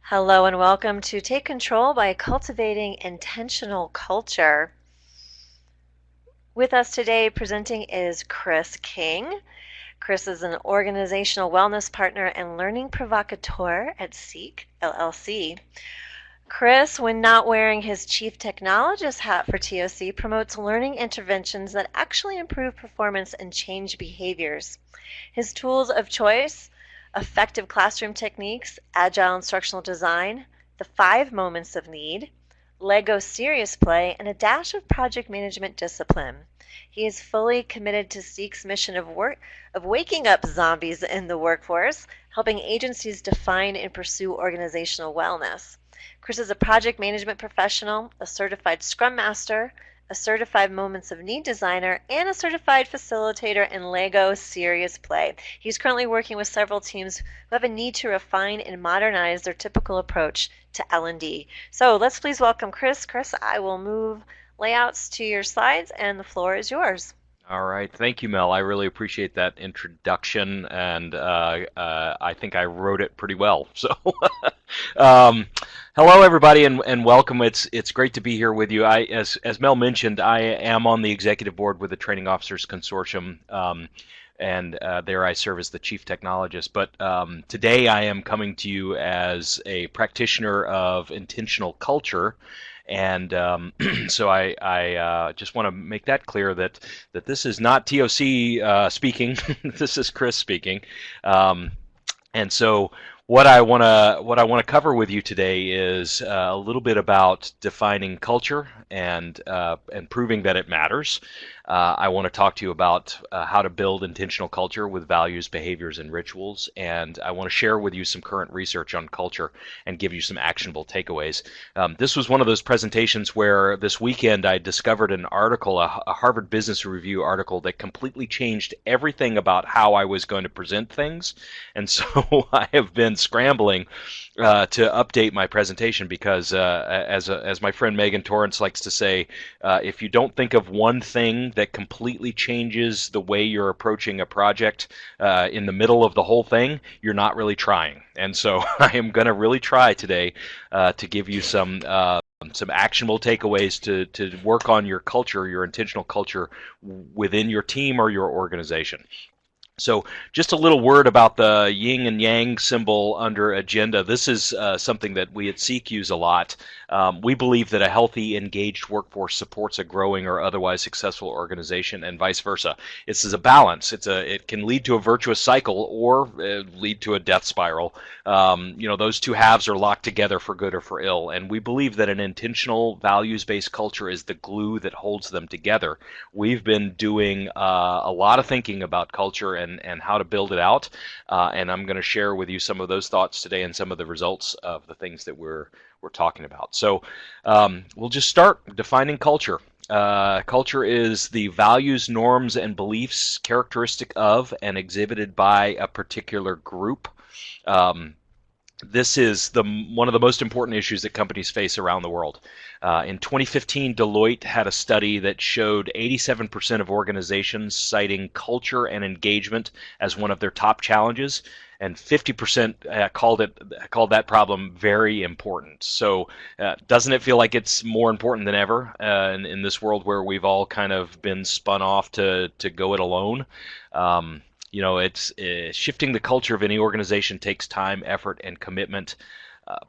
Hello and welcome to Take Control by Cultivating Intentional Culture. With us today presenting is Chris King. Chris is an organizational wellness partner and learning provocateur at Seek LLC. Chris, when not wearing his chief technologist hat for TOC, promotes learning interventions that actually improve performance and change behaviors. His tools of choice: effective classroom techniques, agile instructional design, the 5 moments of need, Lego serious play, and a dash of project management discipline. He is fully committed to Seek's mission of waking up zombies in the workforce, helping agencies define and pursue organizational wellness. Chris is a project management professional, a certified Scrum Master, a certified Moments of Need designer, and a certified facilitator in Lego serious play. He's currently working with several teams who have a need to refine and modernize their typical approach to L&D. So let's please welcome Chris. Chris, I will move layouts to your slides, and the floor is yours. All right. Thank you, Mel. I really appreciate that introduction, and I think I wrote it pretty well. So, um, hello, everybody, and welcome. It's great to be here with you. As Mel mentioned, I am on the executive board with the Training Officers Consortium, and there I serve as the chief technologist. But today I am coming to you as a practitioner of intentional culture. And so I just want to make that clear that this is not TOC speaking. This is Chris speaking. And so what I want to cover with you today is a little bit about defining culture and proving that it matters. I want to talk to you about how to build intentional culture with values, behaviors, and rituals. And I want to share with you some current research on culture and give you some actionable takeaways. This was one of those presentations where this weekend I discovered an article, a Harvard Business Review article, that completely changed everything about how I was going to present things. And so I have been scrambling to update my presentation because, as my friend Megan Torrance likes to say, if you don't think of one thing that completely changes the way you're approaching a project in the middle of the whole thing, you're not really trying. And so I am going to really try today to give you some actionable takeaways to work on your culture, your intentional culture within your team or your organization. So just a little word about the yin and yang symbol under agenda. This is something that we at Seek use a lot. We believe that a healthy, engaged workforce supports a growing or otherwise successful organization, and vice versa. This is a balance. It can lead to a virtuous cycle or lead to a death spiral. Those two halves are locked together for good or for ill, and we believe that an intentional, values-based culture is the glue that holds them together. We've been doing a lot of thinking about culture and how to build it out, and I'm going to share with you some of those thoughts today and some of the results of the things that we're talking about. So we'll just start defining culture. Culture is the values, norms, and beliefs characteristic of and exhibited by a particular group. This is one of the most important issues that companies face around the world. In 2015, Deloitte had a study that showed 87% of organizations citing culture and engagement as one of their top challenges, and 50% called that problem very important. So doesn't it feel like it's more important than ever in this world where we've all kind of been spun off to go it alone? It's shifting the culture of any organization takes time, effort, and commitment.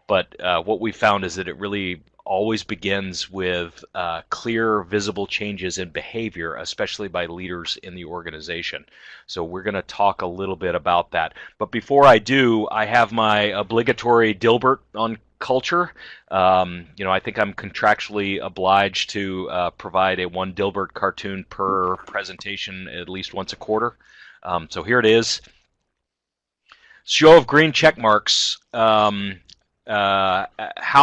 But what we found is that it really always begins with clear, visible changes in behavior, especially by leaders in the organization. So we're going to talk a little bit about that. But before I do, I have my obligatory Dilbert on culture. I think I'm contractually obliged to provide a one Dilbert cartoon per presentation at least once a quarter. So here it is. Show of green check marks. How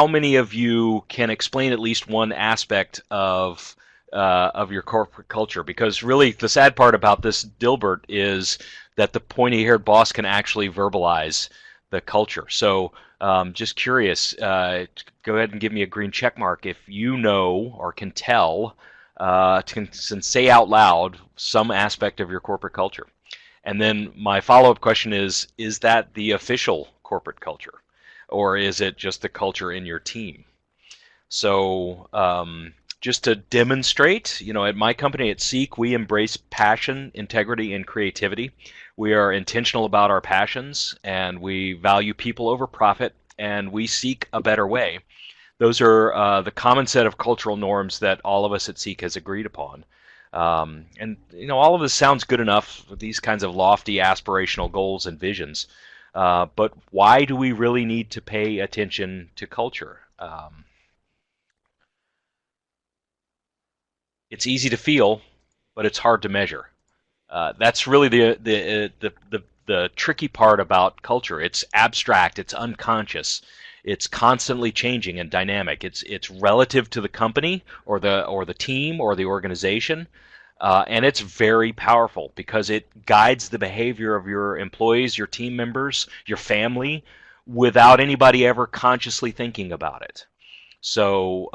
many of you can explain at least one aspect of your corporate culture? Because really, the sad part about this Dilbert is that the pointy-haired boss can actually verbalize the culture. So, just curious. Go ahead and give me a green check mark if you know or can tell, can say out loud some aspect of your corporate culture. And then my follow-up question is that the official corporate culture? or is it just the culture in your team? So, just to demonstrate, at my company at Seek, we embrace passion, integrity, and creativity. We are intentional about our passions, and we value people over profit, and we seek a better way. Those are the common set of cultural norms that all of us at Seek has agreed upon. And all of this sounds good enough, these kinds of lofty aspirational goals and visions. But why do we really need to pay attention to culture? It's easy to feel, but it's hard to measure. That's really the tricky part about culture. It's abstract. It's unconscious. It's constantly changing and dynamic. It's relative to the company or the team or the organization, and it's very powerful because it guides the behavior of your employees, your team members, your family, without anybody ever consciously thinking about it. So,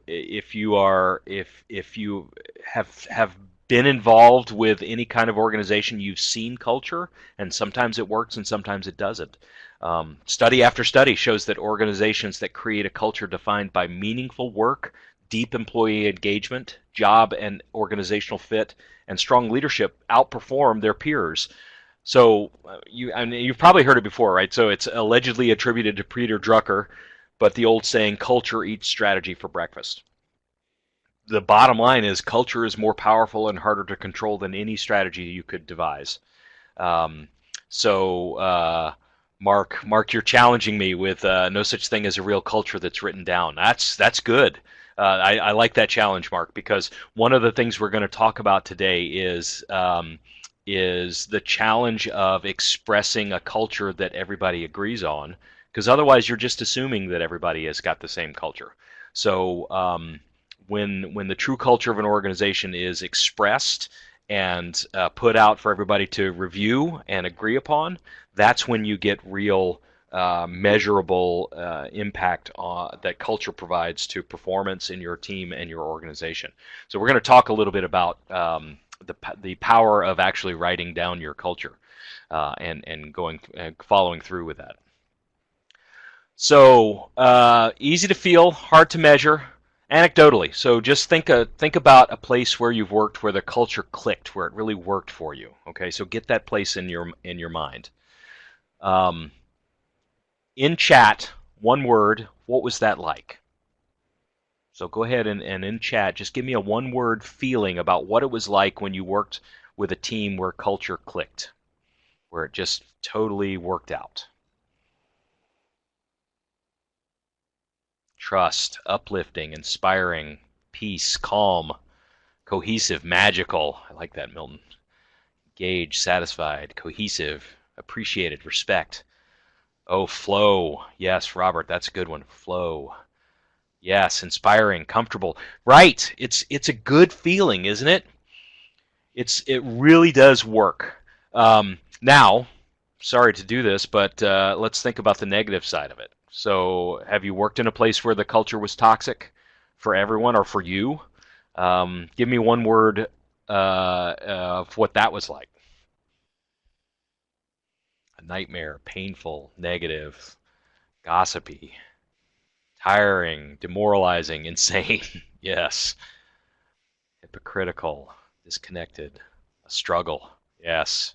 if you have been involved with any kind of organization, you've seen culture, and sometimes it works and sometimes it doesn't. Study after study shows that organizations that create a culture defined by meaningful work, deep employee engagement, job and organizational fit, and strong leadership outperform their peers. So you've probably heard it before, right? So it's allegedly attributed to Peter Drucker, but the old saying, culture eats strategy for breakfast. The bottom line is culture is more powerful and harder to control than any strategy you could devise. Um, so, Mark, you're challenging me with no such thing as a real culture that's written down. That's good. I like that challenge, Mark, because one of the things we're going to talk about today is the challenge of expressing a culture that everybody agrees on, because otherwise you're just assuming that everybody has got the same culture. So when the true culture of an organization is expressed and put out for everybody to review and agree upon, that's when you get real measurable impact that culture provides to performance in your team and your organization. So we're going to talk a little bit about the power of actually writing down your culture and following through with that. So easy to feel, hard to measure. Anecdotally, so just think about a place where you've worked where the culture clicked, where it really worked for you. Okay, so get that place in your mind. Um, in chat, one word. What was that like? So go ahead and in chat, just give me a one-word feeling about what it was like when you worked with a team where culture clicked, where it just totally worked out. Trust, uplifting, inspiring, peace, calm, cohesive, magical. I like that, Milton. Engaged, satisfied, cohesive, appreciated, respect. Oh, flow. Yes, Robert, that's a good one. Flow. Yes, inspiring, comfortable. Right. It's a good feeling, isn't it? It really does work. Now, sorry to do this, but let's think about the negative side of it. So, have you worked in a place where the culture was toxic for everyone or for you? Give me one word of what that was like. A nightmare, painful, negative, gossipy, tiring, demoralizing, insane. Yes. Hypocritical, disconnected, a struggle. Yes.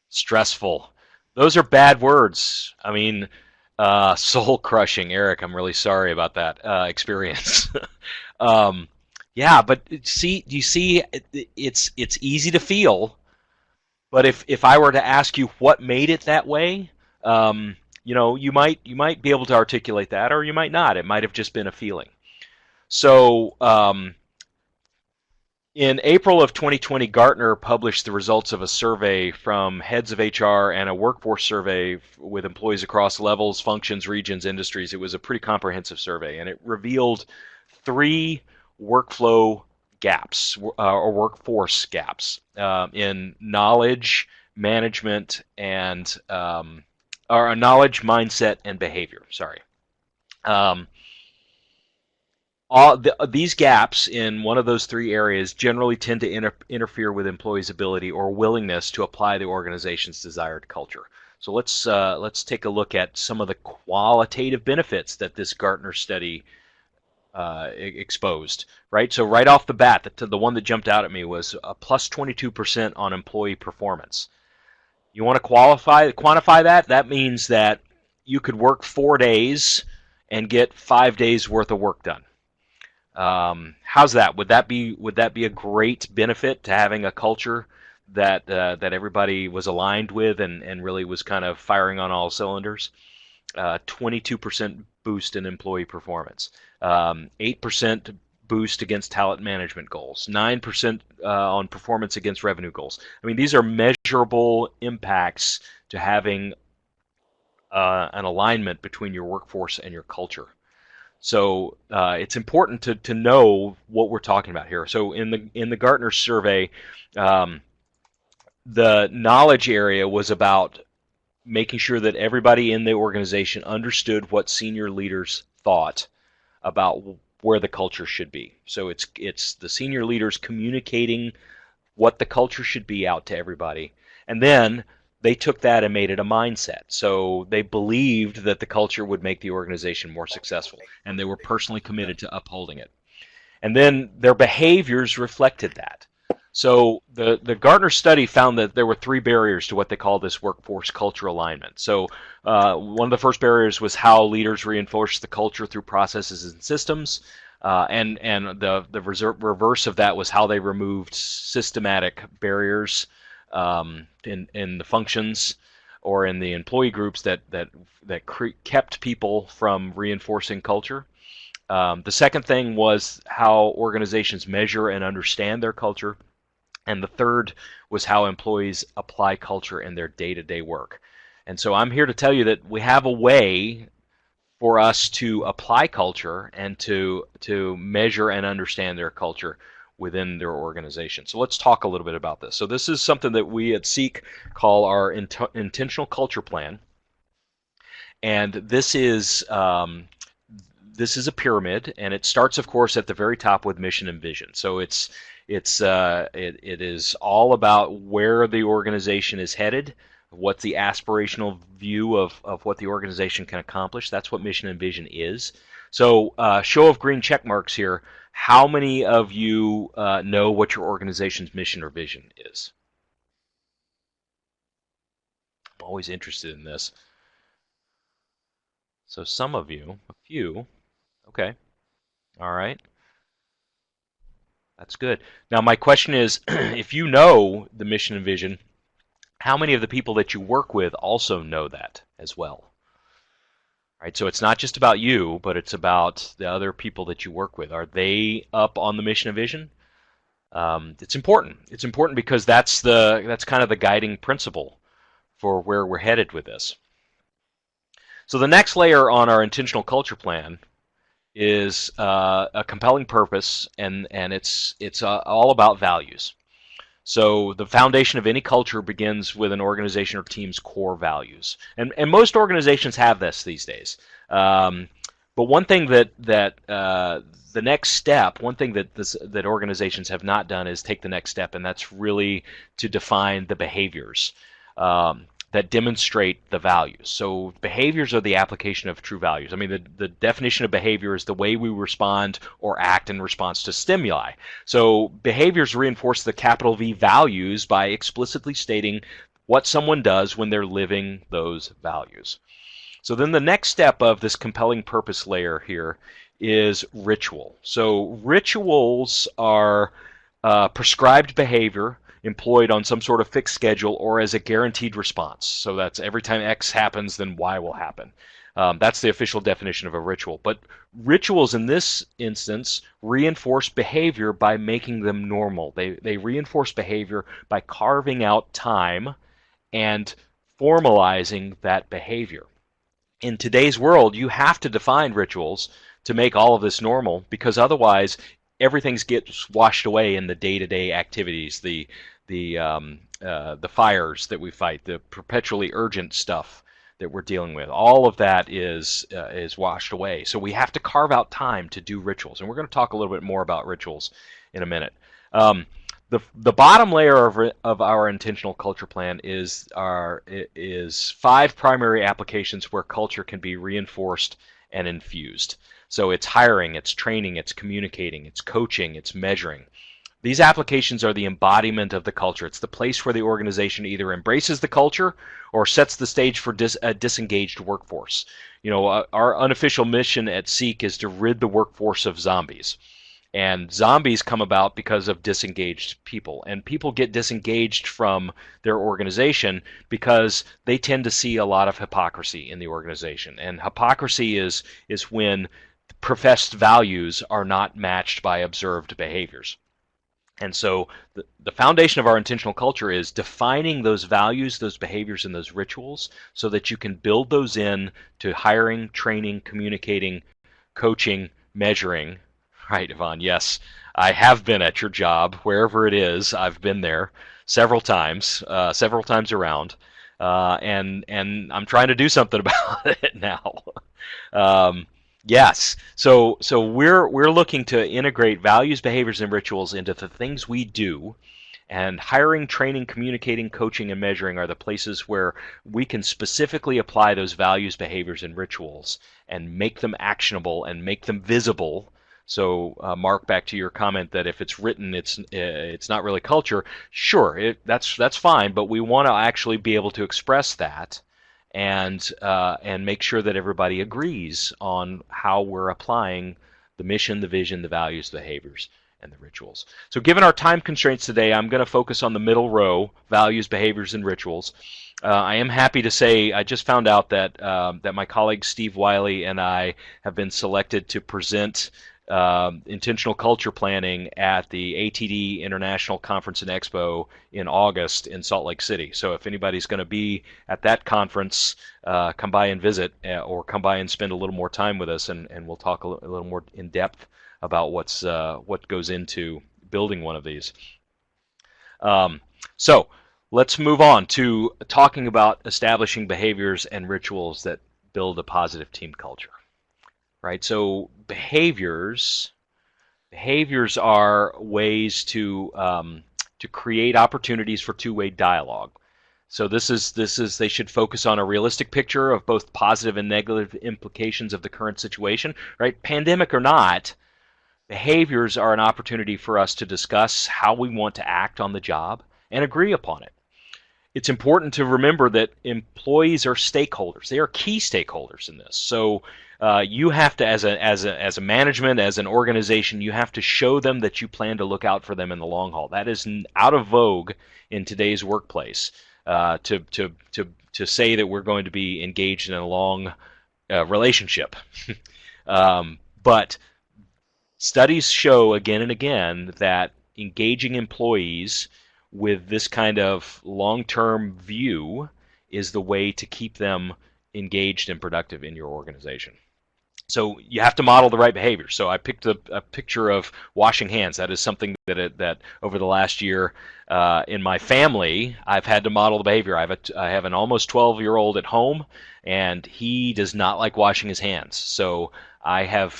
Stressful. Those are bad words. I mean, soul crushing, Eric. I'm really sorry about that experience. um, yeah, but do you see? It's easy to feel, but if I were to ask you what made it that way, you might be able to articulate that, or you might not. It might have just been a feeling. So in April of 2020, Gartner published the results of a survey from heads of HR and a workforce survey with employees across levels, functions, regions, industries. It was a pretty comprehensive survey, and it revealed three workflow gaps or workforce gaps in knowledge, management, and or knowledge, mindset, and behavior. Sorry. Um, these gaps in one of those three areas generally tend to interfere with employees' ability or willingness to apply the organization's desired culture. So let's take a look at some of the qualitative benefits that this Gartner study exposed. Right. So right off the bat, the one that jumped out at me was a plus 22% on employee performance. You want to quantify that? That means that you could work 4 days and get 5 days worth of work done. How's that? Would that be a great benefit to having a culture that everybody was aligned with and really was kind of firing on all cylinders? 22% boost in employee performance, 8% boost against talent management goals, 9% on performance against revenue goals. I mean, these are measurable impacts to having an alignment between your workforce and your culture. So it's important to know what we're talking about here. So in the Gartner survey, the knowledge area was about making sure that everybody in the organization understood what senior leaders thought about where the culture should be. So it's the senior leaders communicating what the culture should be out to everybody, and then they took that and made it a mindset. So they believed that the culture would make the organization more successful, and they were personally committed to upholding it. And then their behaviors reflected that. So the Gartner study found that there were three barriers to what they call this workforce culture alignment. So one of the first barriers was how leaders reinforce the culture through processes and systems, and the reverse of that was how they removed systematic barriers in the functions or in the employee groups that kept people from reinforcing culture. The second thing was how organizations measure and understand their culture. And the third was how employees apply culture in their day-to-day work. And so I'm here to tell you that we have a way for us to apply culture and to measure and understand their culture within their organization. So let's talk a little bit about this. So this is something that we at Seek call our intentional culture plan. And this is a pyramid, and it starts, of course, at the very top with mission and vision. So it is all about where the organization is headed, what's the aspirational view of what the organization can accomplish. That's what mission and vision is. So show of green check marks here. How many of you know what your organization's mission or vision is? I'm always interested in this. So some of you, a few. Okay. All right. That's good. Now, my question is, if you know the mission and vision, how many of the people that you work with also know that as well? Right, so it's not just about you, but it's about the other people that you work with. Are they up on the mission and vision? It's important. It's important because that's kind of the guiding principle for where we're headed with this. So the next layer on our intentional culture plan is a compelling purpose, and it's all about values. So the foundation of any culture begins with an organization or team's core values, and most organizations have this these days. But one thing that the next step, one thing that organizations have not done is take the next step, and that's really to define the behaviors that demonstrate the values. So behaviors are the application of true values. I mean, the definition of behavior is the way we respond or act in response to stimuli. So behaviors reinforce the capital V values by explicitly stating what someone does when they're living those values. So then the next step of this compelling purpose layer here is ritual. So rituals are prescribed behavior employed on some sort of fixed schedule or as a guaranteed response. So that's every time X happens, then Y will happen. That's the official definition of a ritual. But rituals in this instance reinforce behavior by making them normal. They reinforce behavior by carving out time and formalizing that behavior. In today's world, you have to define rituals to make all of this normal, because otherwise everything gets washed away in the day-to-day activities, the fires that we fight, the perpetually urgent stuff that we're dealing with. All of that is washed away. So we have to carve out time to do rituals, and we're going to talk a little bit more about rituals in a minute. Um, the bottom layer of our intentional culture plan is 5 primary applications where culture can be reinforced and infused. So it's hiring, it's training, it's communicating, it's coaching, it's measuring. These applications are the embodiment of the culture. It's the place where the organization either embraces the culture or sets the stage for a disengaged workforce. Our unofficial mission at Seek is to rid the workforce of zombies. And zombies come about because of disengaged people. And people get disengaged from their organization because they tend to see a lot of hypocrisy in the organization. And hypocrisy is when professed values are not matched by observed behaviors. And so the foundation of our intentional culture is defining those values, those behaviors, and those rituals so that you can build those in to hiring, training, communicating, coaching, measuring. Right, Yvonne, yes, I have been at your job, wherever it is. I've been there several times around, and I'm trying to do something about it now. Yes. So we're looking to integrate values, behaviors, and rituals into the things we do, and hiring, training, communicating, coaching, and measuring are the places where we can specifically apply those values, behaviors, and rituals and make them actionable and make them visible. So, Mark, back to your comment that if it's written, it's not really culture. Sure, that's fine, but we want to actually be able to express that and make sure that everybody agrees on how we're applying the mission, the vision, the values, the behaviors, and the rituals. So given our time constraints today, I'm going to focus on the middle row, values, behaviors, and rituals. I am happy to say I just found out that my colleague Steve Wiley and I have been selected to present intentional culture planning at the ATD International Conference and Expo in August in Salt Lake City. So if anybody's going to be at that conference, come by and visit, or come by and spend a little more time with us, and we'll talk a little more in depth about what goes into building one of these. So let's move on to talking about establishing behaviors and rituals that build a positive team culture. Right, so behaviors are ways to create opportunities for two-way dialogue. So this is they should focus on a realistic picture of both positive and negative implications of the current situation. Right, pandemic or not, behaviors are an opportunity for us to discuss how we want to act on the job and agree upon it. It's important to remember that employees are stakeholders. They are key stakeholders in this. So you have to, as a management, as an organization, you have to show them that you plan to look out for them in the long haul. That is out of vogue in today's workplace. To say that we're going to be engaged in a long relationship, but studies show again and again that engaging employees with this kind of long-term view is the way to keep them engaged and productive in your organization. So you have to model the right behavior. So I picked a picture of washing hands. That is something that over the last year in my family I've had to model the behavior. I have an almost 12-year-old at home, and he does not like washing his hands. So I have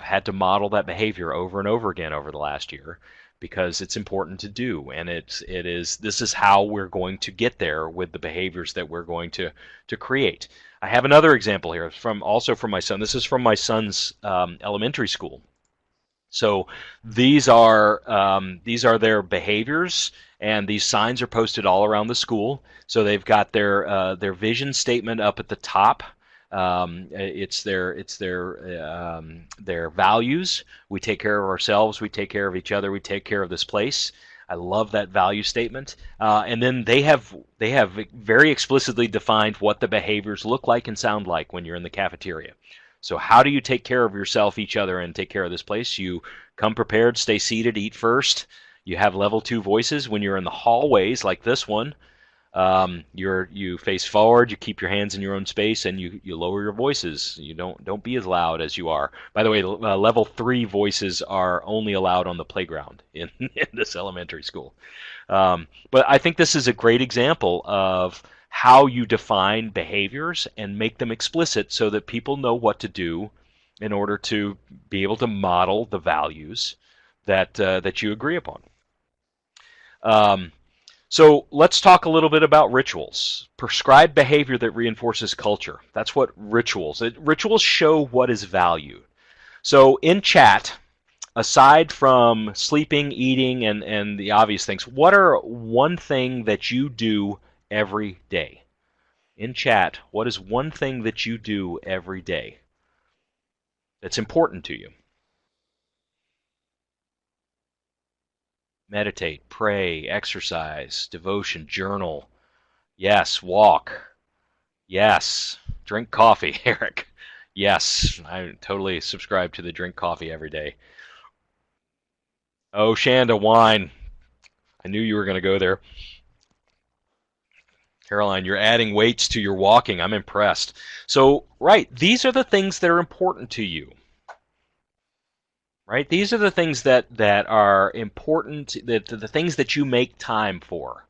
had to model that behavior over and over again over the last year, because it's important to do, and this is how we're going to get there with the behaviors that we're going to create. I have another example here from my son. This is from my son's elementary school. So these are their behaviors, and these signs are posted all around the school. So they've got their vision statement up at the top. It's their values. We take care of ourselves. We take care of each other. We take care of this place. I love that value statement. And then they have very explicitly defined what the behaviors look like and sound like when you're in the cafeteria. So how do you take care of yourself, each other, and take care of this place? You come prepared, stay seated, eat first. You have level 2 voices when you're in the hallways like this one. You face forward, you keep your hands in your own space, and you lower your voices. You don't be as loud as you are. By the way, level 3 voices are only allowed on the playground in this elementary school. But I think this is a great example of how you define behaviors and make them explicit so that people know what to do in order to be able to model the values that you agree upon. Um, so let's talk a little bit about rituals. Prescribed behavior that reinforces culture. That's what rituals show what is valued. So in chat, aside from sleeping, eating, and the obvious things, what are one thing that you do every day? In chat, what is one thing that you do every day that's important to you? Meditate, pray, exercise, devotion, journal. Yes, walk. Yes, drink coffee, Eric. Yes, I totally subscribe to the drink coffee every day. Oh, Shanda, wine. I knew you were going to go there. Caroline, you're adding weights to your walking. I'm impressed. So, right, these are the things that are important to you. Right? These are the things that are important, that the things that you make time for.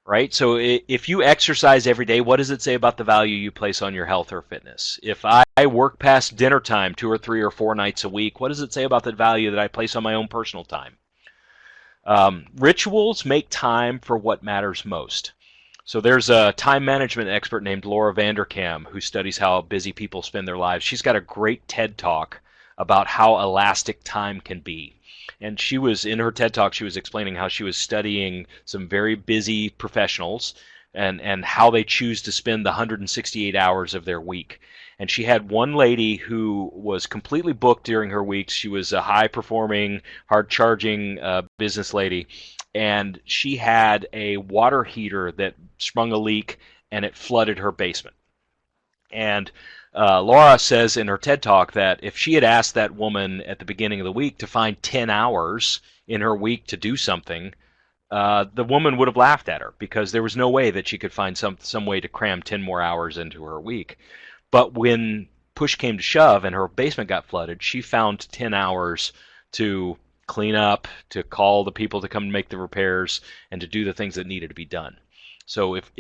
Right? So if you exercise every day, what does it say about the value you place on your health or fitness? If I work past dinner time 2 or 3 or 4 nights a week, what does it say about the value that I place on my own personal time? Rituals make time for what matters most. So there's a time management expert named Laura Vanderkam who studies how busy people spend their lives. She's got a great TED Talk about how elastic time can be. And she was, in her TED Talk, she was explaining how she was studying some very busy professionals and how they choose to spend the 168 hours of their week. And she had one lady who was completely booked during her weeks. She was a high-performing, hard-charging business lady, and she had a water heater that sprung a leak, and it flooded her basement. And Laura says in her TED Talk that if she had asked that woman at the beginning of the week to find 10 hours in her week to do something, the woman would have laughed at her because there was no way that she could find some way to cram 10 more hours into her week. But when push came to shove and her basement got flooded, she found 10 hours to clean up, to call the people to come make the repairs, and to do the things that needed to be done. So if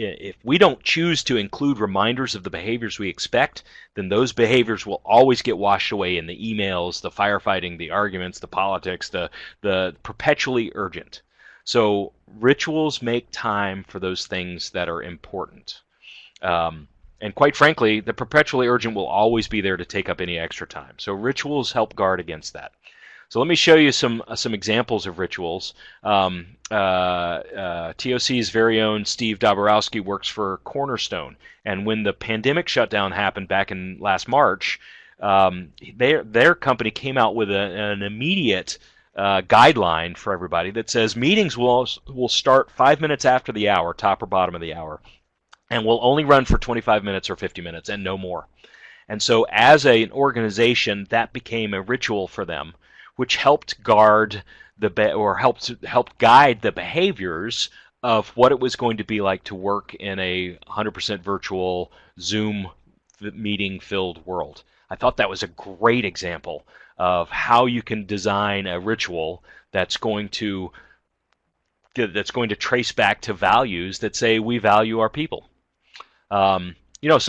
we don't choose to include reminders of the behaviors we expect, then those behaviors will always get washed away in the emails, the firefighting, the arguments, the politics, the perpetually urgent. So rituals make time for those things that are important. And quite frankly, the perpetually urgent will always be there to take up any extra time. So rituals help guard against that. So let me show you some examples of rituals. TOC's very own Steve Dabrowski works for Cornerstone, and when the pandemic shutdown happened back in last March, their company came out with an immediate guideline for everybody that says meetings will start 5 minutes after the hour, top or bottom of the hour, and will only run for 25 minutes or 50 minutes and no more. And so as an organization, that became a ritual for them, which helped guard helped guide the behaviors of what it was going to be like to work in a 100% virtual Zoom meeting filled world. I thought that was a great example of how you can design a ritual that's going to trace back to values that say we value our people. Some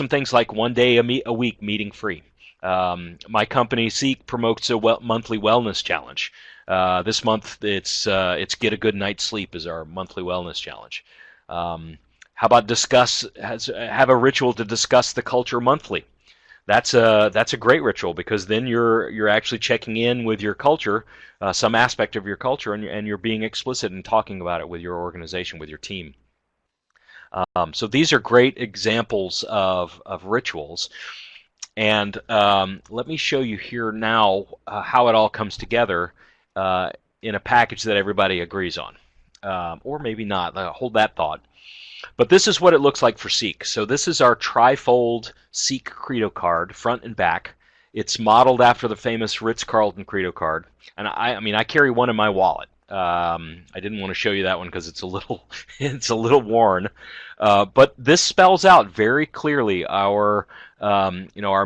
things like one day a week meeting free. My company Seek promotes a monthly wellness challenge. This month it's get a good night's sleep is our monthly wellness challenge. How about have a ritual to discuss the culture monthly? That's a great ritual because then you're actually checking in with your culture, some aspect of your culture, and you're being explicit and talking about it with your organization, with your team. So these are great examples of rituals. And let me show you here now how it all comes together in a package that everybody agrees on. Or maybe not. Hold that thought. But this is what it looks like for Seek. So this is our trifold Seek Credo card, front and back. It's modeled after the famous Ritz-Carlton Credo card. And I carry one in my wallet. I didn't want to show you that one because it's a little worn. But this spells out very clearly our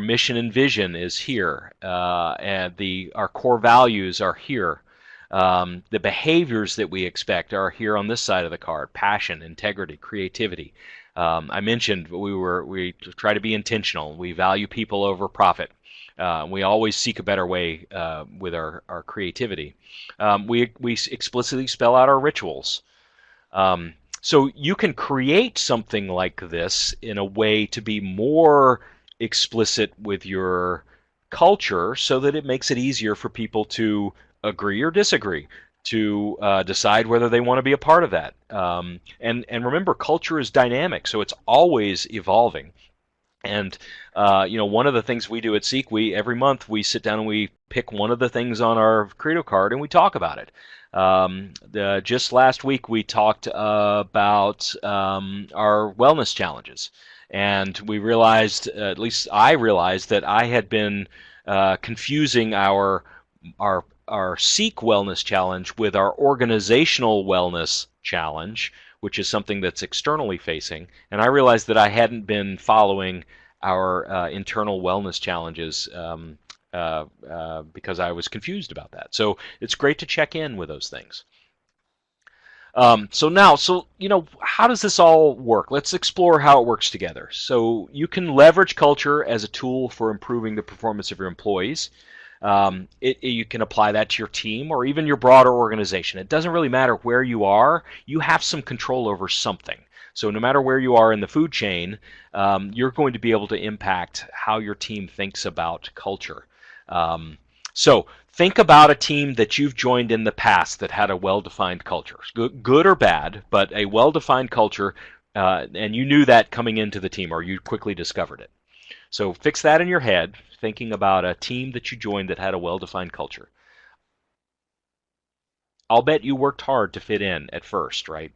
mission and vision is here, and our core values are here. The behaviors that we expect are here on this side of the card: passion, integrity, creativity. I mentioned we try to be intentional. We value people over profit. We always seek a better way with our creativity. We explicitly spell out our rituals. Um, so you can create something like this in a way to be more explicit with your culture so that it makes it easier for people to agree or disagree, to decide whether they want to be a part of that. And remember, culture is dynamic, so it's always evolving. And one of the things we do at Seek, we every month we sit down and we pick one of the things on our Credo card and we talk about it. Just last week we talked about our wellness challenges, and we realized, at least I realized, that I had been confusing our Seek wellness challenge with our organizational wellness challenge, which is something that's externally facing. And I realized that I hadn't been following our internal wellness challenges because I was confused about that. So it's great to check in with those things. How does this all work? Let's explore how it works together. So you can leverage culture as a tool for improving the performance of your employees. You can apply that to your team or even your broader organization. It doesn't really matter where you are. You have some control over something. So no matter where you are in the food chain, you're going to be able to impact how your team thinks about culture. So think about a team that you've joined in the past that had a well-defined culture, good or bad, but a well-defined culture, and you knew that coming into the team, or you quickly discovered it. So fix that in your head, thinking about a team that you joined that had a well-defined culture. I'll bet you worked hard to fit in at first, right?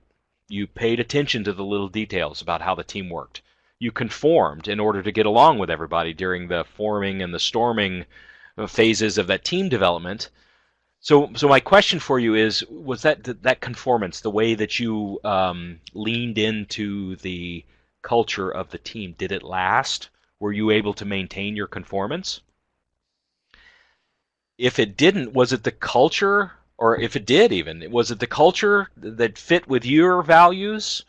You paid attention to the little details about how the team worked. You conformed in order to get along with everybody during the forming and the storming phases of that team development. So my question for you is: was that conformance, the way that you leaned into the culture of the team, did it last? Were you able to maintain your conformance? If it didn't, was it the culture, or if it did even, was it the culture that fit with your values,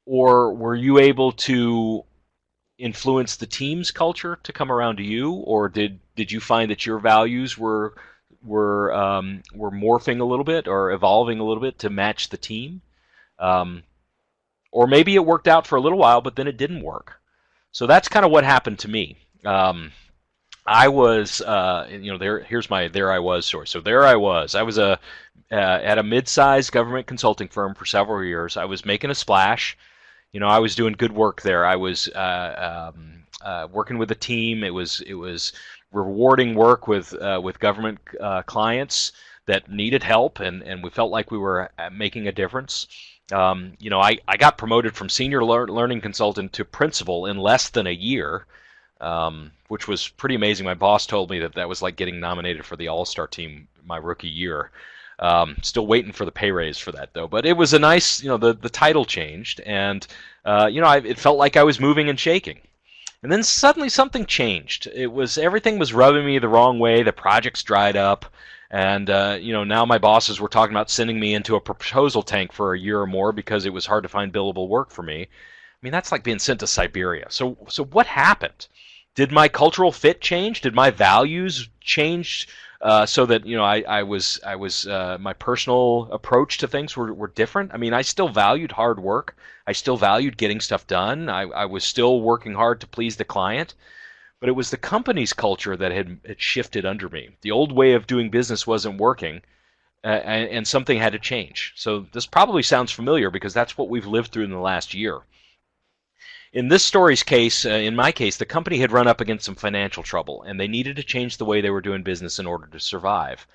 or were you able to influence the team's culture to come around to you, or did you find that your values were morphing a little bit or evolving a little bit to match the team? Um, or maybe it worked out for a little while, but then it didn't work. So that's kind of what happened to me. I was, Here's my there I was story. So there I was. I was at a mid-sized government consulting firm for several years. I was making a splash. I was doing good work there. I was working with a team. It was rewarding work with government clients that needed help, and we felt like we were making a difference. I got promoted from senior learning consultant to principal in less than a year, which was pretty amazing. My boss told me that was like getting nominated for the All-Star team my rookie year. Still waiting for the pay raise for that though. But it was a nice, the title changed, and it felt like I was moving and shaking. And then suddenly something changed. Everything was rubbing me the wrong way. The projects dried up, and now my bosses were talking about sending me into a proposal tank for a year or more because it was hard to find billable work for me. I mean, that's like being sent to Siberia. So what happened? Did my cultural fit change? Did my values change so that my personal approach to things were different? I mean, I still valued hard work. I still valued getting stuff done. I was still working hard to please the client, but it was the company's culture that had shifted under me. The old way of doing business wasn't working, and something had to change. So this probably sounds familiar because that's what we've lived through in the last year. In this story's case, in my case, the company had run up against some financial trouble, and they needed to change the way they were doing business in order to survive.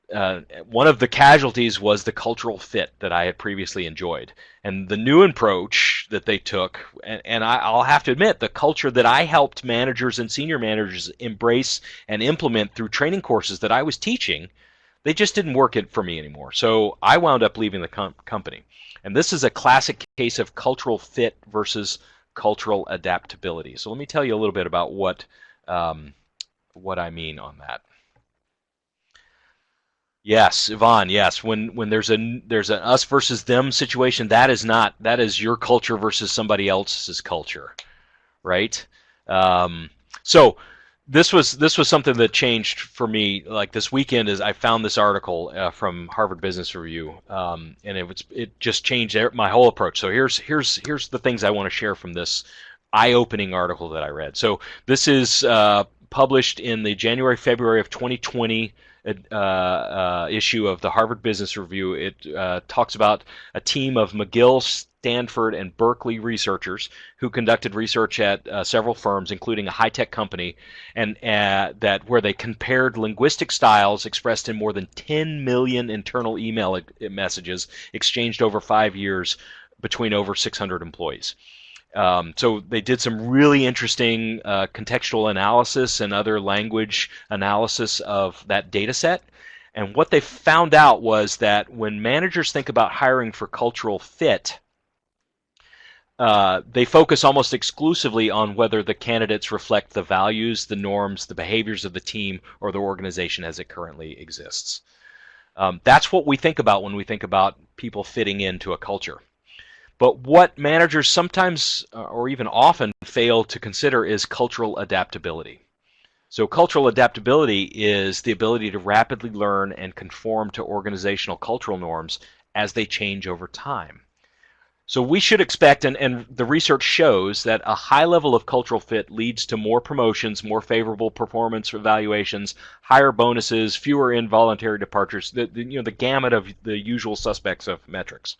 One of the casualties was the cultural fit that I had previously enjoyed. And the new approach that they took, and I'll have to admit, the culture that I helped managers and senior managers embrace and implement through training courses that I was teaching, they just didn't work it for me anymore. So I wound up leaving the company. And this is a classic case of cultural fit versus cultural adaptability. So let me tell you a little bit about what I mean on that. Yes, Yvonne. Yes, when there's an us versus them situation, that is your culture versus somebody else's culture, right? Um, so this was something that changed for me. Like this weekend, is I found this article from Harvard Business Review, and it just changed my whole approach. So here's the things I want to share from this eye-opening article that I read. So this is published in the January-February of 2020 issue of the Harvard Business Review. It talks about a team of McGill, Stanford, and Berkeley researchers who conducted research at several firms, including a high-tech company, and that where they compared linguistic styles expressed in more than 10 million internal email messages exchanged over 5 years between over 600 employees. So they did some really interesting contextual analysis and other language analysis of that data set. And what they found out was that when managers think about hiring for cultural fit, they focus almost exclusively on whether the candidates reflect the values, the norms, the behaviors of the team or the organization as it currently exists. That's what we think about when we think about people fitting into a culture. But what managers sometimes or even often fail to consider is cultural adaptability. So cultural adaptability is the ability to rapidly learn and conform to organizational cultural norms as they change over time. So we should expect, and the research shows, that a high level of cultural fit leads to more promotions, more favorable performance evaluations, higher bonuses, fewer involuntary departures, the gamut of the usual suspects of metrics.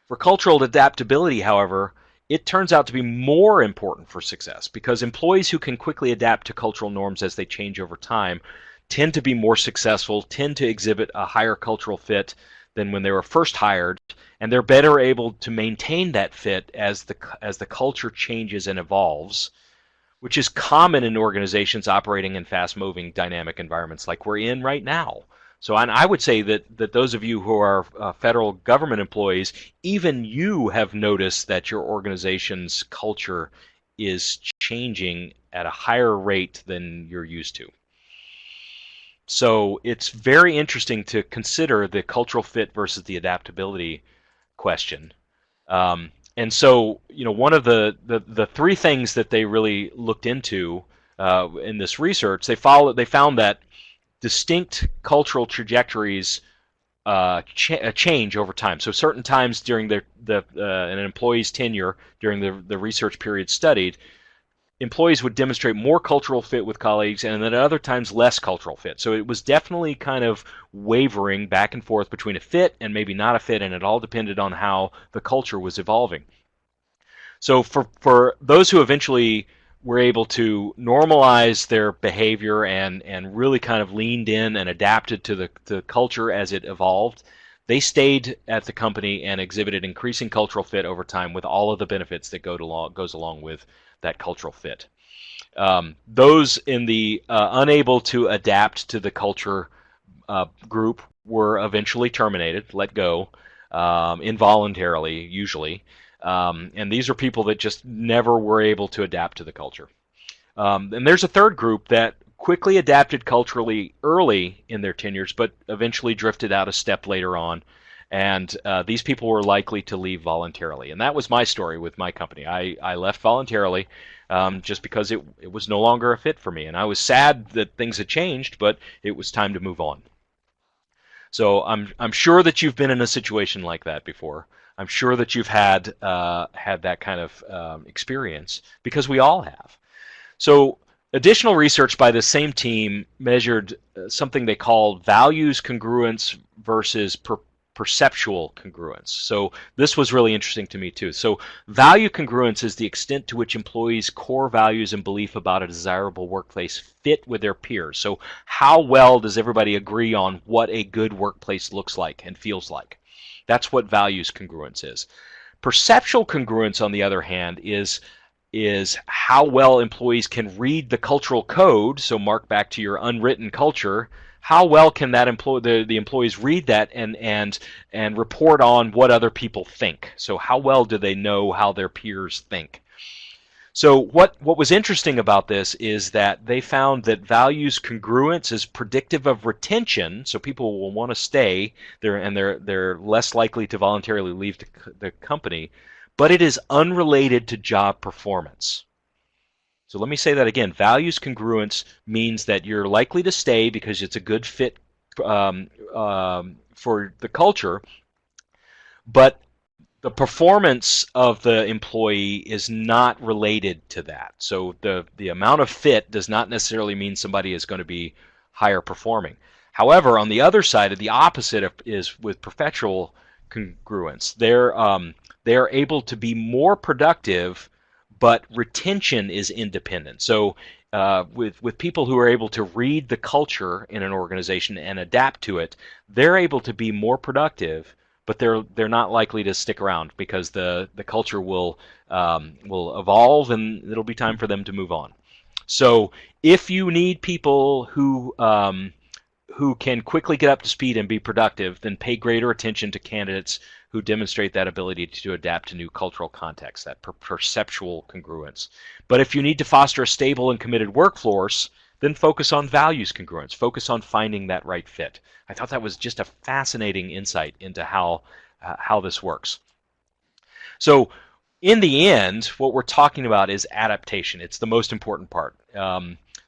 For cultural adaptability, however, it turns out to be more important for success because employees who can quickly adapt to cultural norms as they change over time tend to be more successful, tend to exhibit a higher cultural fit than when they were first hired, and they're better able to maintain that fit as the culture changes and evolves, which is common in organizations operating in fast-moving dynamic environments like we're in right now. So I would say that those of you who are federal government employees, even you have noticed that your organization's culture is changing at a higher rate than you're used to. So it's very interesting to consider the cultural fit versus the adaptability question. And so, one of the three things that they really looked into in this research, they found that distinct cultural trajectories change over time. So certain times during an employee's tenure during the research period studied, employees would demonstrate more cultural fit with colleagues, and then at other times less cultural fit. So it was definitely kind of wavering back and forth between a fit and maybe not a fit, and it all depended on how the culture was evolving. So for those who eventually were able to normalize their behavior and really kind of leaned in and adapted to the culture as it evolved, they stayed at the company and exhibited increasing cultural fit over time with all of the benefits that goes along with that cultural fit. Those in the unable to adapt to the culture group were eventually terminated, let go, involuntarily, usually. And these are people that just never were able to adapt to the culture. And there's a third group that quickly adapted culturally early in their tenures, but eventually drifted out a step later on. And these people were likely to leave voluntarily. And that was my story with my company. I left voluntarily just because it was no longer a fit for me. And I was sad that things had changed, but it was time to move on. So I'm sure that you've been in a situation like that before. I'm sure that you've had that kind of experience, because we all have. So additional research by the same team measured something they called values congruence versus perceptual congruence. So this was really interesting to me too. So value congruence is the extent to which employees' core values and belief about a desirable workplace fit with their peers. So how well does everybody agree on what a good workplace looks like and feels like? That's what values congruence is. Perceptual congruence, on the other hand, is how well employees can read the cultural code. So mark back to your unwritten culture. How well can that the employees read that and report on what other people think? So how well do they know how their peers think? So what was interesting about this is that they found that values congruence is predictive of retention, so people will want to stay there and they're less likely to voluntarily leave the company, but it is unrelated to job performance. So let me say that again. Values congruence means that you're likely to stay because it's a good fit for the culture, but the performance of the employee is not related to that. So the amount of fit does not necessarily mean somebody is going to be higher performing. However, on the other side, of the opposite is with perpetual congruence. They're able to be more productive, but retention is independent. So with people who are able to read the culture in an organization and adapt to it, they're able to be more productive, but they're not likely to stick around because the culture will evolve and it'll be time for them to move on. So if you need people who can quickly get up to speed and be productive, then pay greater attention to candidates who demonstrate that ability to adapt to new cultural contexts, that perceptual congruence. But if you need to foster a stable and committed workforce, then focus on values congruence. Focus on finding that right fit. I thought that was just a fascinating insight into how this works. So in the end, what we're talking about is adaptation. It's the most important part.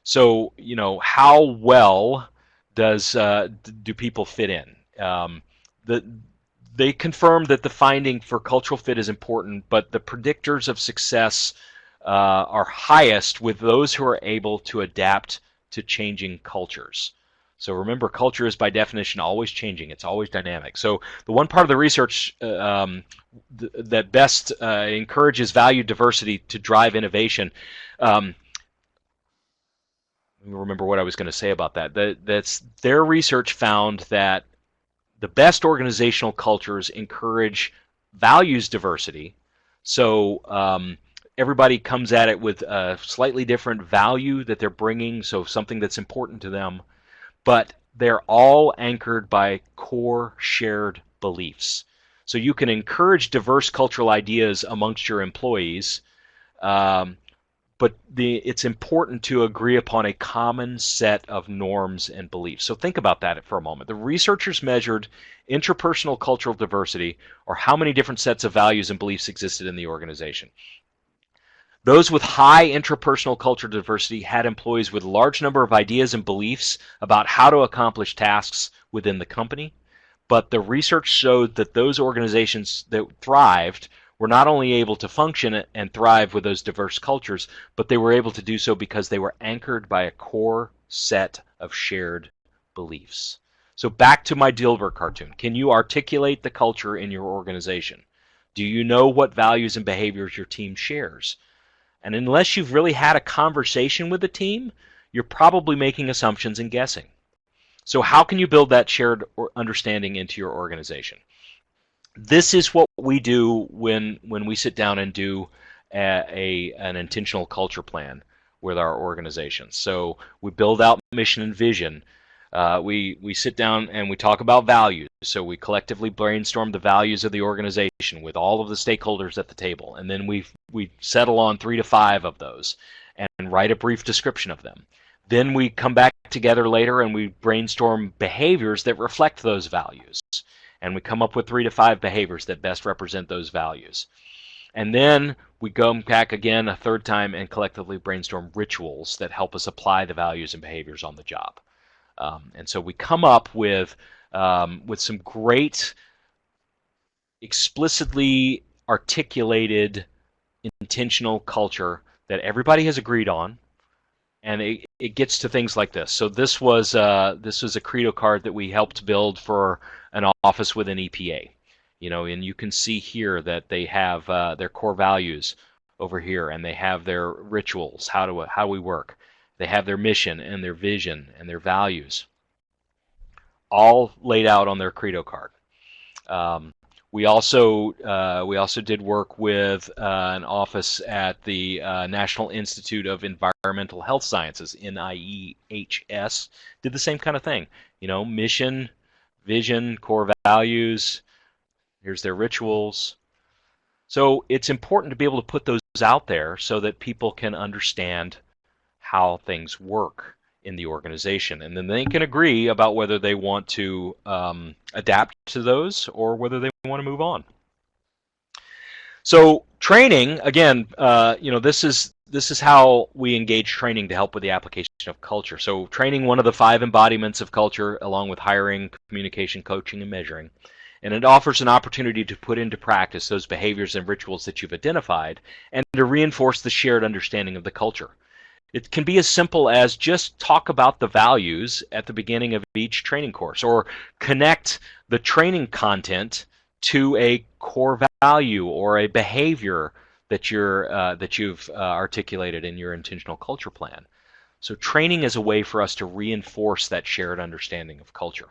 So how well do people fit in? They confirmed that the finding for cultural fit is important, but the predictors of success are highest with those who are able to adapt to changing cultures. So remember, culture is by definition always changing. It's always dynamic. So the one part of the research that best encourages value diversity to drive innovation. Remember what I was going to say about that. That's their research found that the best organizational cultures encourage values diversity. So everybody comes at it with a slightly different value that they're bringing, so something that's important to them, but they're all anchored by core shared beliefs. So you can encourage diverse cultural ideas amongst your employees, but it's important to agree upon a common set of norms and beliefs. So think about that for a moment. The researchers measured interpersonal cultural diversity, or how many different sets of values and beliefs existed in the organization. Those with high interpersonal cultural diversity had employees with a large number of ideas and beliefs about how to accomplish tasks within the company, but the research showed that those organizations that thrived were not only able to function and thrive with those diverse cultures, but they were able to do so because they were anchored by a core set of shared beliefs. So back to my Dilbert cartoon. Can you articulate the culture in your organization? Do you know what values and behaviors your team shares? And unless you've really had a conversation with the team, you're probably making assumptions and guessing. So how can you build that shared understanding into your organization? This is what we do when we sit down and do an intentional culture plan with our organizations. So we build out mission and vision. We sit down and we talk about values. So we collectively brainstorm the values of the organization with all of the stakeholders at the table, and then we settle on 3 to 5 of those and write a brief description of them. Then we come back together later and we brainstorm behaviors that reflect those values. And we come up with 3 to 5 behaviors that best represent those values. And then we go back again a third time and collectively brainstorm rituals that help us apply the values and behaviors on the job. And so we come up with some great, explicitly articulated, intentional culture that everybody has agreed on. And it gets to things like this. So this was a Credo card that we helped build for an office with an EPA. And you can see here that they have their core values over here, and they have their rituals, how we work. They have their mission and their vision and their values, all laid out on their Credo card. We also did work with an office at the National Institute of Environmental Health Sciences, NIEHS. Did the same kind of thing. Mission, vision, core values. Here's their rituals. So it's important to be able to put those out there so that people can understand how things work in the organization, and then they can agree about whether they want to adapt to those or whether they want to move on. So training, again, this is how we engage training to help with the application of culture. So training, one of the 5 embodiments of culture, along with hiring, communication, coaching, and measuring. And it offers an opportunity to put into practice those behaviors and rituals that you've identified and to reinforce the shared understanding of the culture. It can be as simple as just talk about the values at the beginning of each training course, or connect the training content to a core value or a behavior that you've articulated in your intentional culture plan. So training is a way for us to reinforce that shared understanding of culture.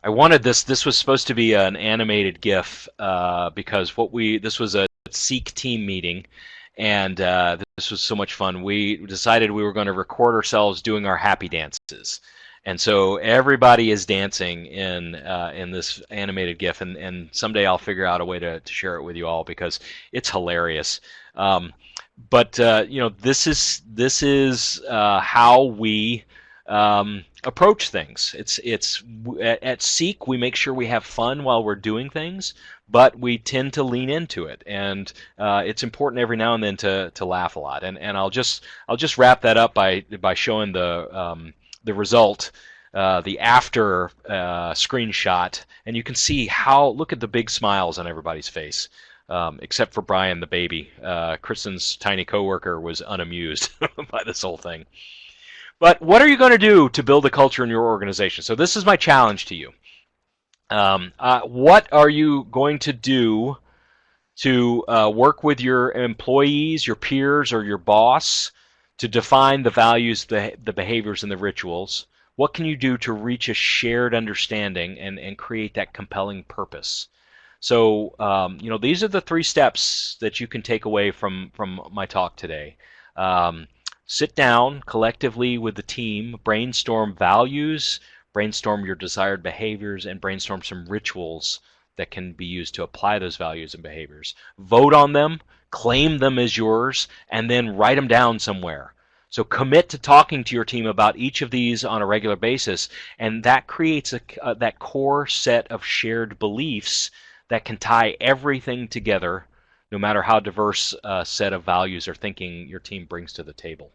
I wanted this. This was supposed to be an animated GIF because this was a Seek team meeting, and this was so much fun. We decided we were going to record ourselves doing our happy dances, and so everybody is dancing in this animated GIF, and someday I'll figure out a way to share it with you all because it's hilarious. But this is how we approach things. It's at Seek, we make sure we have fun while we're doing things, but we tend to lean into it, and it's important every now and then to laugh a lot. And I'll just wrap that up by showing the result, the after screenshot, and you can see look at the big smiles on everybody's face. Except for Brian, the baby. Kristen's tiny coworker was unamused by this whole thing. But what are you going to do to build a culture in your organization? So this is my challenge to you. What are you going to do to work with your employees, your peers, or your boss to define the values, the behaviors, and the rituals? What can you do to reach a shared understanding and create that compelling purpose? So these are the 3 steps that you can take away from my talk today. Sit down collectively with the team, brainstorm values, brainstorm your desired behaviors, and brainstorm some rituals that can be used to apply those values and behaviors. Vote on them, claim them as yours, and then write them down somewhere. So commit to talking to your team about each of these on a regular basis, and that creates that core set of shared beliefs that can tie everything together, no matter how diverse a set of values or thinking your team brings to the table.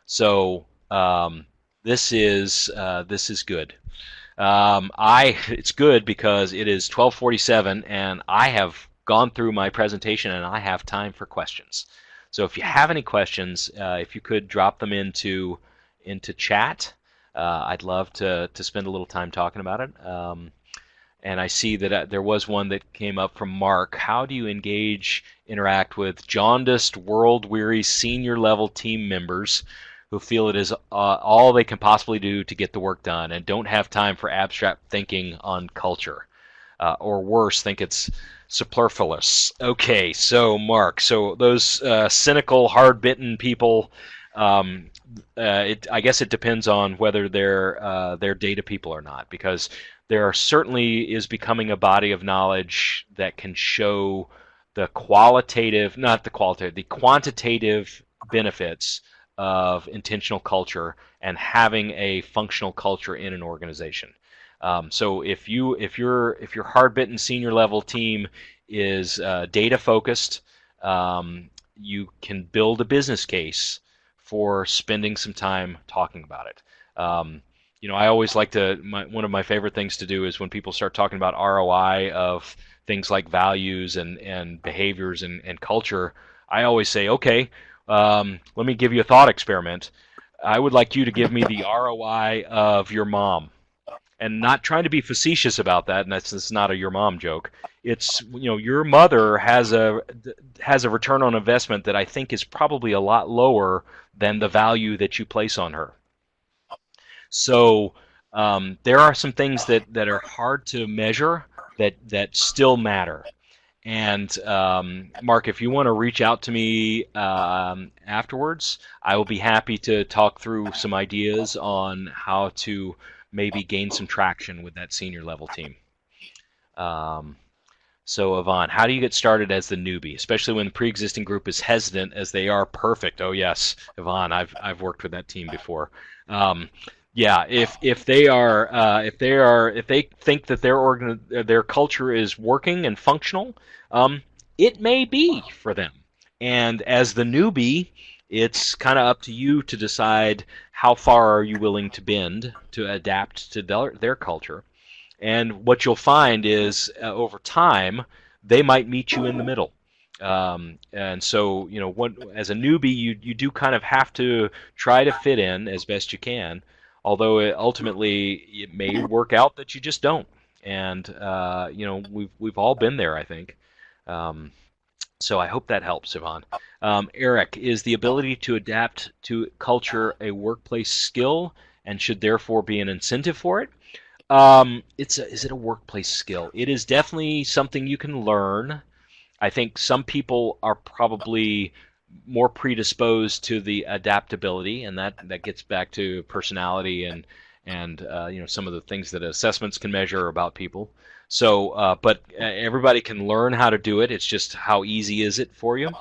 So this is good. It's good because it is 12:47 and I have gone through my presentation and I have time for questions. So if you have any questions, if you could drop them into chat, I'd love to spend a little time talking about it. And I see that there was one that came up from Mark. How do you interact with jaundiced, world-weary senior-level team members who feel it is all they can possibly do to get the work done and don't have time for abstract thinking on culture? Or worse, think it's superfluous. Okay, so Mark, those cynical, hard-bitten people, I guess it depends on whether they're data people or not, because there certainly is becoming a body of knowledge that can show the quantitative benefits of intentional culture and having a functional culture in an organization. So if your hard-bitten senior level team is data focused, you can build a business case for spending some time talking about it. I always like one of my favorite things to do is when people start talking about ROI of things like values and behaviors and culture, I always say, okay, let me give you a thought experiment. I would like you to give me the ROI of your mom. And not trying to be facetious about that, and that's not a your mom joke. It's, your mother has a return on investment that I think is probably a lot lower than the value that you place on her. So there are some things that are hard to measure that still matter. And Mark, if you want to reach out to me afterwards, I will be happy to talk through some ideas on how to maybe gain some traction with that senior level team. So, Yvonne, how do you get started as the newbie, especially when the pre-existing group is hesitant as they are perfect? Oh yes, Yvonne, I've worked with that team before. Um, yeah, if they are if they think that their culture is working and functional, um, it may be for them. And as the newbie, it's kind of up to you to decide how far are you willing to bend to adapt to their culture. And what you'll find is over time, they might meet you in the middle. And so, as a newbie, you do kind of have to try to fit in as best you can. Although ultimately it may work out that you just don't. And we've all been there, I think. Um, so I hope that helps, Yvonne. Eric, is the ability to adapt to culture a workplace skill and should therefore be an incentive for it? Is it a workplace skill? It is definitely something you can learn. I think some people are probably more predisposed to the adaptability, and that gets back to personality and some of the things that assessments can measure about people. So, but everybody can learn how to do it. It's just how easy is it for you?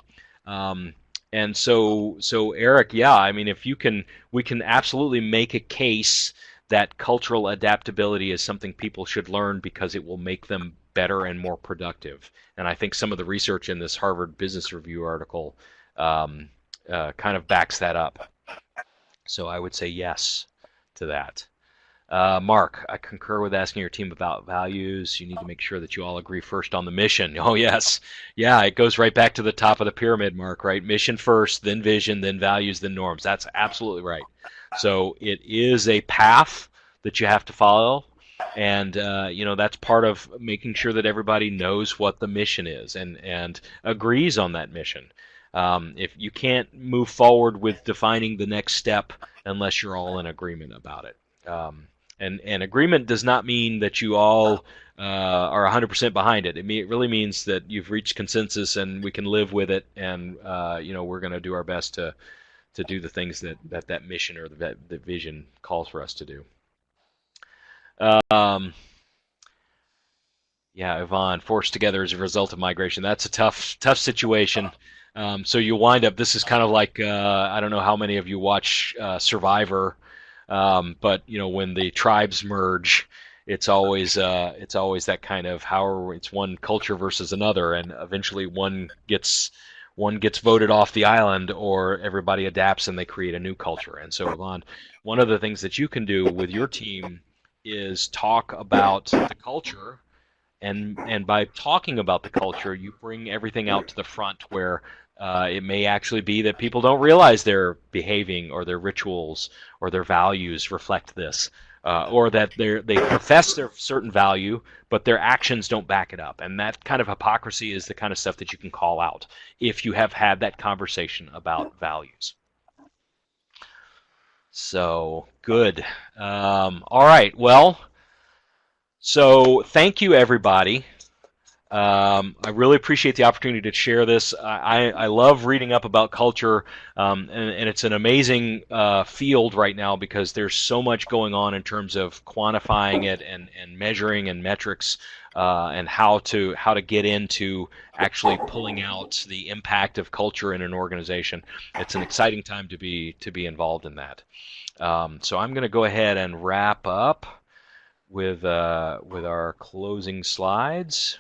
Um, and so Eric, yeah, I mean, if you can, we can absolutely make a case that cultural adaptability is something people should learn because it will make them better and more productive. And I think some of the research in this Harvard Business Review article um, kind of backs that up. So I would say yes to that. Mark, I concur with asking your team about values. You need to make sure that you all agree first on the mission. Oh, yes. Yeah, it goes right back to the top of the pyramid, Mark, right? Mission first, then vision, then values, then norms. That's absolutely right. So it is a path that you have to follow. And that's part of making sure that everybody knows what the mission is and agrees on that mission. If you can't move forward with defining the next step unless you're all in agreement about it. And agreement does not mean that you all are 100% behind it. It really means that you've reached consensus and we can live with it, and we're going to do our best to do the things that mission or that vision calls for us to do. Um, yeah, Yvonne, forced together as a result of migration. That's a tough situation. So you wind up. This is kind of like I don't know how many of you watch Survivor. But when the tribes merge, it's always that kind of it's one culture versus another, and eventually one gets voted off the island, or everybody adapts and they create a new culture. And so, Yvonne, one of the things that you can do with your team is talk about the culture, and by talking about the culture, you bring everything out to the front where it may actually be that people don't realize their behaving or their rituals or their values reflect this, or that they profess their certain value, but their actions don't back it up. And that kind of hypocrisy is the kind of stuff that you can call out if you have had that conversation about values. So, good. All right. Well, so thank you, everybody. I really appreciate the opportunity to share this. I love reading up about culture, and it's an amazing field right now because there's so much going on in terms of quantifying it and measuring and metrics, and how to get into actually pulling out the impact of culture in an organization. It's an exciting time to be involved in that. So I'm going to go ahead and wrap up with our closing slides.